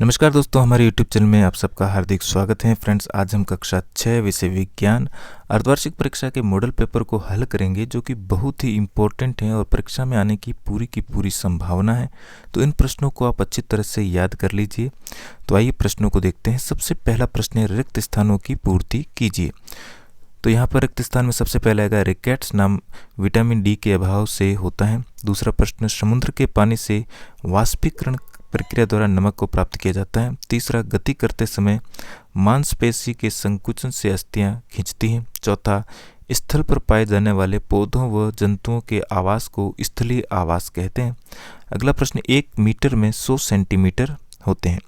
नमस्कार दोस्तों, हमारे YouTube चैनल में आप सबका हार्दिक स्वागत है। फ्रेंड्स, आज हम कक्षा 6 विषय विज्ञान अर्धवार्षिक परीक्षा के मॉडल पेपर को हल करेंगे, जो कि बहुत ही इम्पोर्टेंट है और परीक्षा में आने की पूरी संभावना है। तो इन प्रश्नों को आप अच्छी तरह से याद कर लीजिए। तो आइए प्रश्नों को देखते हैं। सबसे पहला प्रश्न है, रिक्त स्थानों की पूर्ति कीजिए। तो यहाँ पर रिक्त स्थान में सबसे पहले आएगा रिकेट्स नाम विटामिन डी के अभाव से होता है। दूसरा प्रश्न, समुद्र के पानी से वाष्पीकरण प्रक्रिया द्वारा नमक को प्राप्त किया जाता है। तीसरा, गति करते समय मांसपेशी के संकुचन से अस्थियां खींचती हैं। चौथा, स्थल पर पाए जाने वाले पौधों व जंतुओं के आवास को स्थलीय आवास कहते हैं। अगला प्रश्न, 1 मीटर में 100 सेंटीमीटर होते हैं।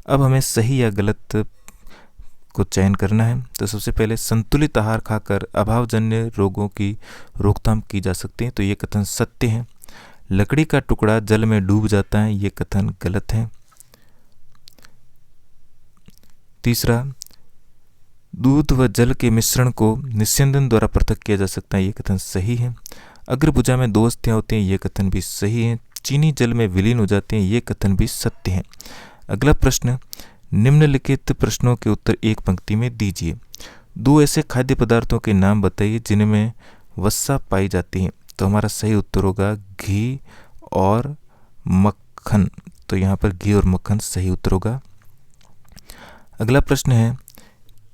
अब हमें सही या गलत को चयन करना है। तो सबसे पहले, संतुलित आहार खाकर अभावजन्य रोगों की रोकथाम की जा सकती है। तो ये कथन सत्य है। लकड़ी का टुकड़ा जल में डूब जाता है, ये कथन गलत है। तीसरा, दूध व जल के मिश्रण को निस्यंदन द्वारा पृथक किया जा सकता है, ये कथन सही है। अग्रभुजा में 2 अस्थियां होती हैं, ये कथन भी सही है। चीनी जल में विलीन हो जाते हैं, ये कथन भी सत्य है। अगला प्रश्न, निम्नलिखित प्रश्नों के उत्तर एक पंक्ति में दीजिए। 2 ऐसे खाद्य पदार्थों के नाम बताइए जिनमें वसा पाई जाती है। तो हमारा सही उत्तर होगा घी और मक्खन। तो यहाँ पर घी और मक्खन सही उत्तर होगा। अगला प्रश्न है,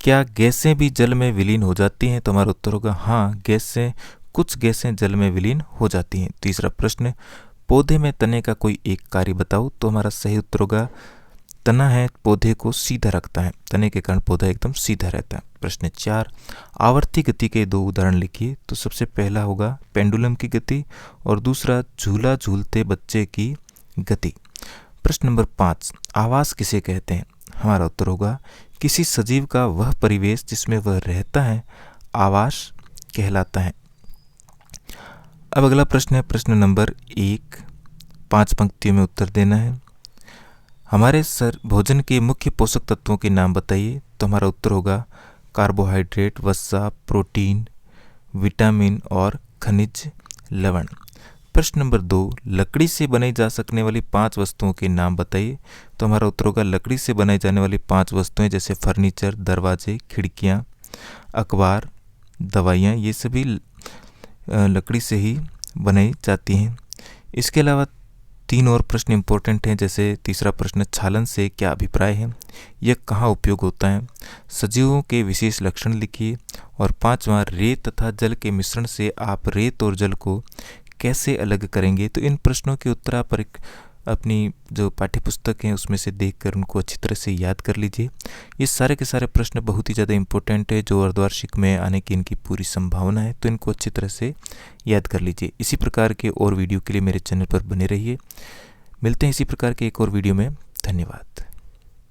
क्या गैसें भी जल में विलीन हो जाती हैं? तो हमारा उत्तर होगा हाँ, कुछ गैसें जल में विलीन हो जाती हैं। तीसरा प्रश्न, पौधे में तने का कोई एक कार्य बताओ। तो हमारा सही उत्तर होगा तना है पौधे को सीधा रखता है, तने के कारण पौधा एकदम सीधा रहता है। प्रश्न 4, आवर्ती गति के 2 उदाहरण लिखिए। तो सबसे पहला होगा पेंडुलम की गति और दूसरा झूला झूलते बच्चे की गति। प्रश्न नंबर 5, आवास किसे कहते हैं? हमारा उत्तर होगा किसी सजीव का वह परिवेश जिसमें वह रहता है आवास कहलाता है। अब अगला प्रश्न है प्रश्न नंबर 1, 5 पंक्तियों में उत्तर देना है। हमारे भोजन के मुख्य पोषक तत्वों के नाम बताइए। तो हमारा उत्तर होगा कार्बोहाइड्रेट, वसा, प्रोटीन, विटामिन और खनिज लवण। प्रश्न नंबर 2, लकड़ी से बनाई जा सकने वाली 5 वस्तुओं के नाम बताइए। तो हमारा उत्तर होगा लकड़ी से बनाई जाने वाली 5 वस्तुएं जैसे फर्नीचर, दरवाजे, खिड़कियां, अखबार, दवाइयाँ, ये सभी लकड़ी से ही बनाई जाती हैं। इसके अलावा 3 और प्रश्न इंपॉर्टेंट हैं, जैसे तीसरा प्रश्न, छालन से क्या अभिप्राय है, यह कहाँ उपयोग होता है, सजीवों के विशेष लक्षण लिखिए। और 5वां, रेत तथा जल के मिश्रण से आप रेत और जल को कैसे अलग करेंगे। तो इन प्रश्नों के उत्तर आप अपनी जो पाठ्यपुस्तक हैं उसमें से देखकर उनको अच्छी तरह से याद कर लीजिए। ये सारे के सारे प्रश्न बहुत ही ज़्यादा इंपॉर्टेंट है, जो अर्धवार्षिक में आने की इनकी पूरी संभावना है। तो इनको अच्छी तरह से याद कर लीजिए। इसी प्रकार के और वीडियो के लिए मेरे चैनल पर बने रहिए। मिलते हैं इसी प्रकार के एक और वीडियो में। धन्यवाद।